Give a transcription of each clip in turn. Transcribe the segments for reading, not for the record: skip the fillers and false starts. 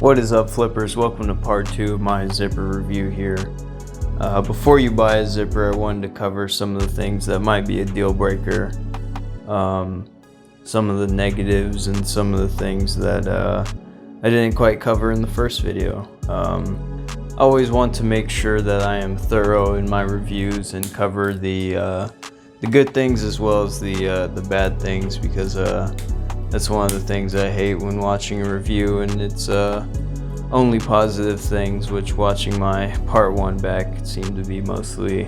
What is up, flippers? Welcome to part 2 of my zipper review here. Before you buy a zipper, I wanted to cover some of the things that might be a deal breaker, some of the negatives, and some of the things that I didn't quite cover in the first video. I always want to make sure that I am thorough in my reviews and cover the good things as well as the bad things, because that's one of the things I hate when watching a review, and it's only positive things, which watching my part 1 back seemed to be mostly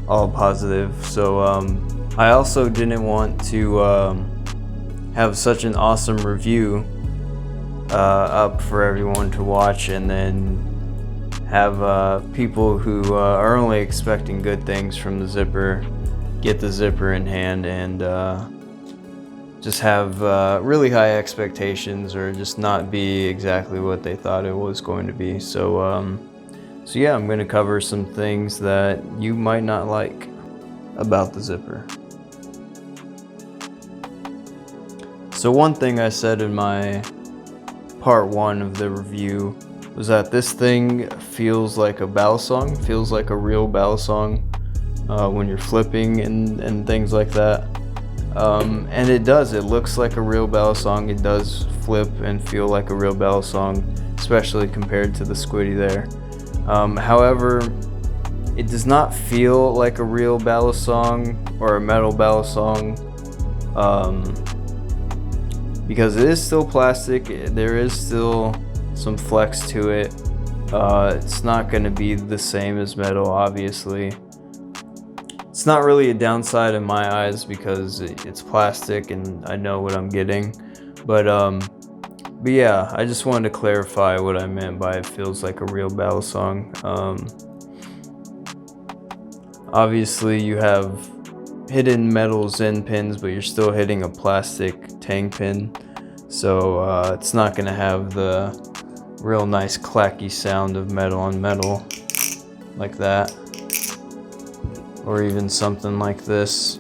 all positive. So I also didn't want to have such an awesome review up for everyone to watch and then have people who are only expecting good things from the zipper get the zipper in hand and just have really high expectations, or just not be exactly what they thought it was going to be. So yeah, I'm going to cover some things that you might not like about the zipper. So one thing I said in my part 1 of the review was that this thing feels like a balisong, feels like a real balisong when you're flipping and things like that. And it does. It looks like a real balisong. It does flip and feel like a real balisong, especially compared to the Squiddy there. However, it does not feel like a real balisong or a metal balisong, because it is still plastic. There is still some flex to it. It's not going to be the same as metal, obviously. It's not really a downside in my eyes because it's plastic and I know what I'm getting. But yeah, I just wanted to clarify what I meant by it feels like a real balisong. Obviously you have hidden metal Zen pins, but you're still hitting a plastic tang pin. So it's not going to have the real nice clacky sound of metal on metal like that. Or even something like this.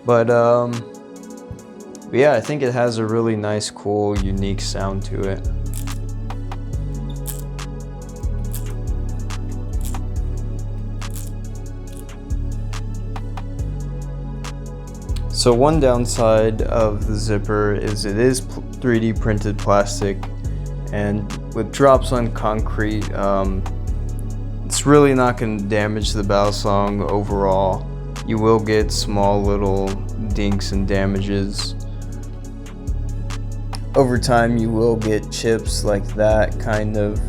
But yeah, I think it has a really nice, cool, unique sound to it. So one downside of the zipper is it is 3D printed plastic, and with drops on concrete, it's really not going to damage the balisong overall. You will get small little dinks and damages. Over time you will get chips like that, kind of.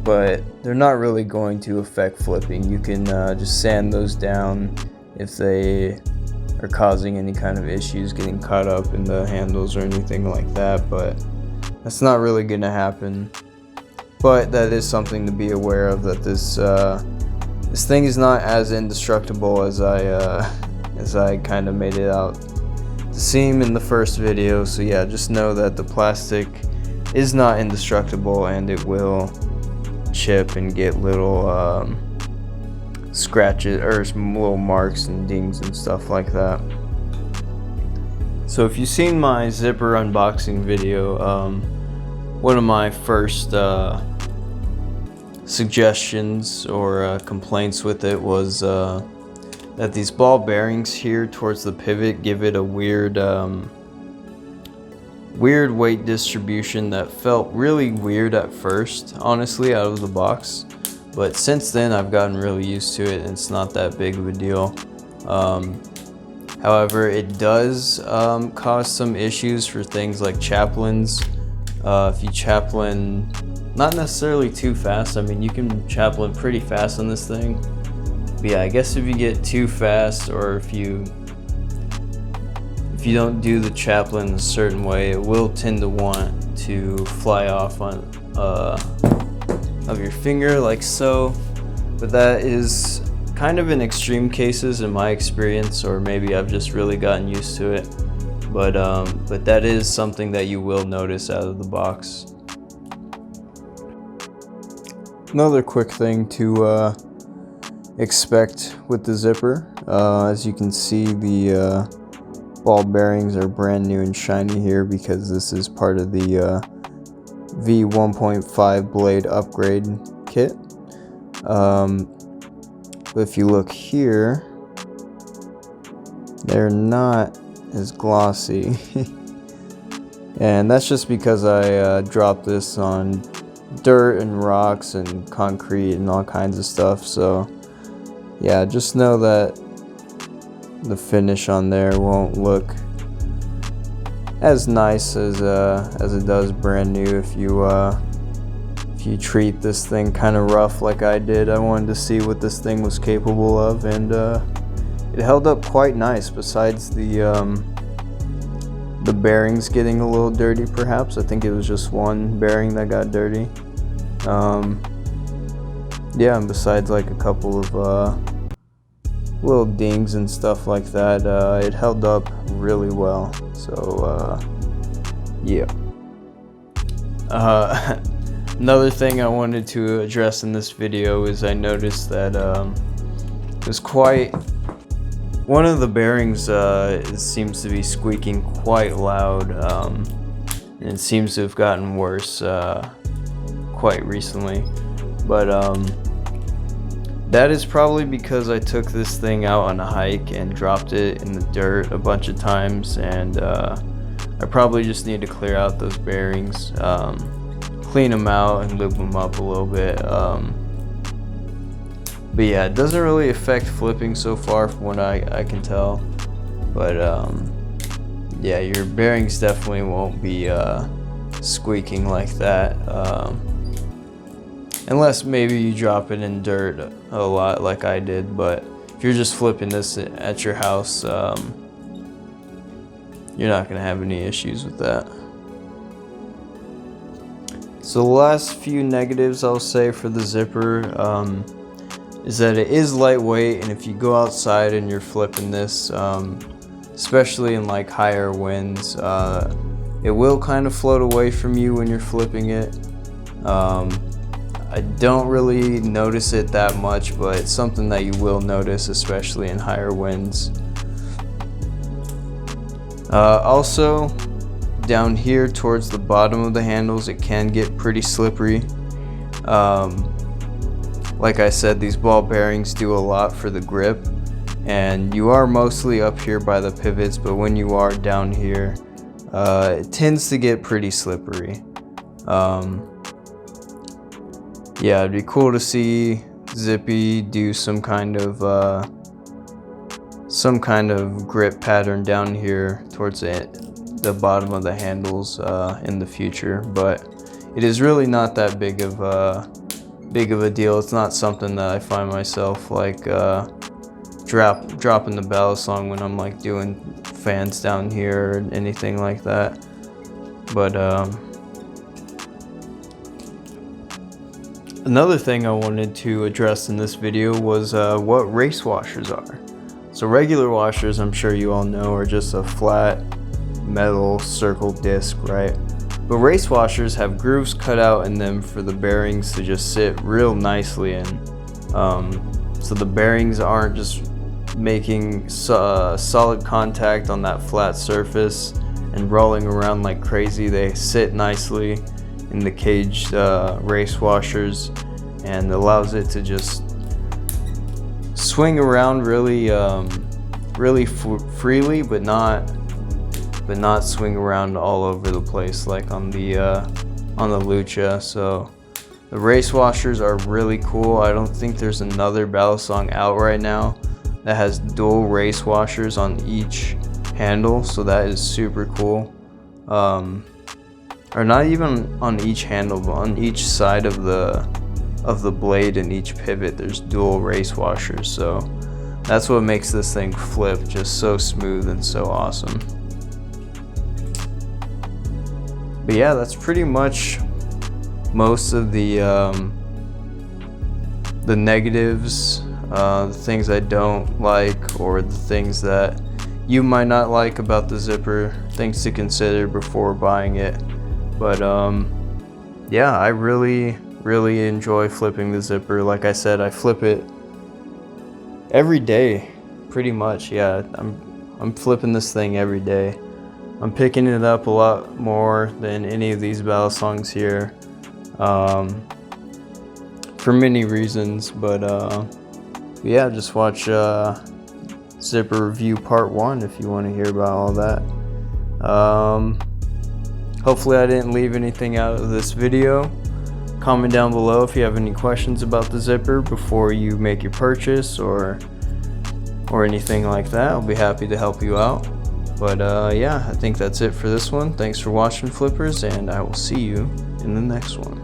But they're not really going to affect flipping. You can just sand those down if they are causing any kind of issues getting caught up in the handles or anything like that, but that's not really going to happen. But that is something to be aware of, that this thing is not as indestructible as I kind of made it out to seem in the first video. So yeah, just know that the plastic is not indestructible, and it will chip and get little scratches or little marks and dings and stuff like that. So if you've seen my zipper unboxing video, one of my first suggestions or complaints with it was that these ball bearings here towards the pivot give it a weird weight distribution that felt really weird at first, honestly, out of the box. But since then I've gotten really used to it and it's not that big of a deal. However, it does cause some issues for things like chaplains. If you chaplain not necessarily too fast, I mean you can chaplain pretty fast on this thing, but yeah, I guess if you get too fast, or if you don't do the chaplain a certain way, it will tend to want to fly off on of your finger like so. But that is kind of in extreme cases in my experience, or maybe I've just really gotten used to it. But that is something that you will notice out of the box. Another quick thing to expect with the zipper, as you can see, the ball bearings are brand new and shiny here because this is part of the V1.5 blade upgrade kit. But if you look here, they're not as glossy. And that's just because I dropped this on dirt and rocks and concrete and all kinds of stuff. So yeah, just know that the finish on there won't look as nice as it does brand new if you treat this thing kind of rough like I did. I wanted to see what this thing was capable of, and it held up quite nice, besides the bearings getting a little dirty perhaps. I think it was just one bearing that got dirty. Yeah, and besides like a couple of little dings and stuff like that, it held up really well. So yeah. Another thing I wanted to address in this video is I noticed that it was quite, one of the bearings seems to be squeaking quite loud, and it seems to have gotten worse quite recently. But that is probably because I took this thing out on a hike and dropped it in the dirt a bunch of times, and I probably just need to clear out those bearings, clean them out and lube them up a little bit. But yeah, it doesn't really affect flipping so far from what I can tell. But yeah, your bearings definitely won't be squeaking like that. Unless maybe you drop it in dirt a lot like I did. But if you're just flipping this at your house, you're not gonna have any issues with that. So the last few negatives I'll say for the zipper is that it is lightweight, and if you go outside and you're flipping this, especially in like higher winds, it will kind of float away from you when you're flipping it. I don't really notice it that much, but it's something that you will notice, especially in higher winds. Also, down here towards the bottom of the handles, it can get pretty slippery. Like I said, these ball bearings do a lot for the grip, and you are mostly up here by the pivots, but when you are down here, it tends to get pretty slippery. Yeah, it'd be cool to see Zippy do some kind of grip pattern down here towards the bottom of the handles in the future, but it is really not that big of a deal. It's not something that I find myself like dropping the Balisong when I'm like doing fans down here or anything like that. But another thing I wanted to address in this video was what race washers are. So regular washers, I'm sure you all know, are just a flat metal circle disc, right? But race washers have grooves cut out in them for the bearings to just sit real nicely in. So the bearings aren't just making solid contact on that flat surface and rolling around like crazy. They sit nicely in the caged race washers, and allows it to just swing around really freely, but not swing around all over the place like on the Lucha. So the race washers are really cool. I don't think there's another Balisong out right now that has dual race washers on each handle, so that is super cool. Or not even on each handle, but on each side of the blade and each pivot there's dual race washers. So that's what makes this thing flip just so smooth and so awesome. But yeah, that's pretty much most of the negatives, the things I don't like, or the things that you might not like about the zipper, things to consider before buying it. But yeah, I really enjoy flipping the zipper. Like I said, I flip it every day pretty much. Yeah, I'm flipping this thing every day. I'm picking it up a lot more than any of these Balisongs here, for many reasons, but yeah, just watch Zipper Review Part 1 if you want to hear about all that. Hopefully I didn't leave anything out of this video. Comment down below if you have any questions about the zipper before you make your purchase or anything like that. I'll be happy to help you out. But yeah, I think that's it for this one. Thanks for watching, flippers, and I will see you in the next one.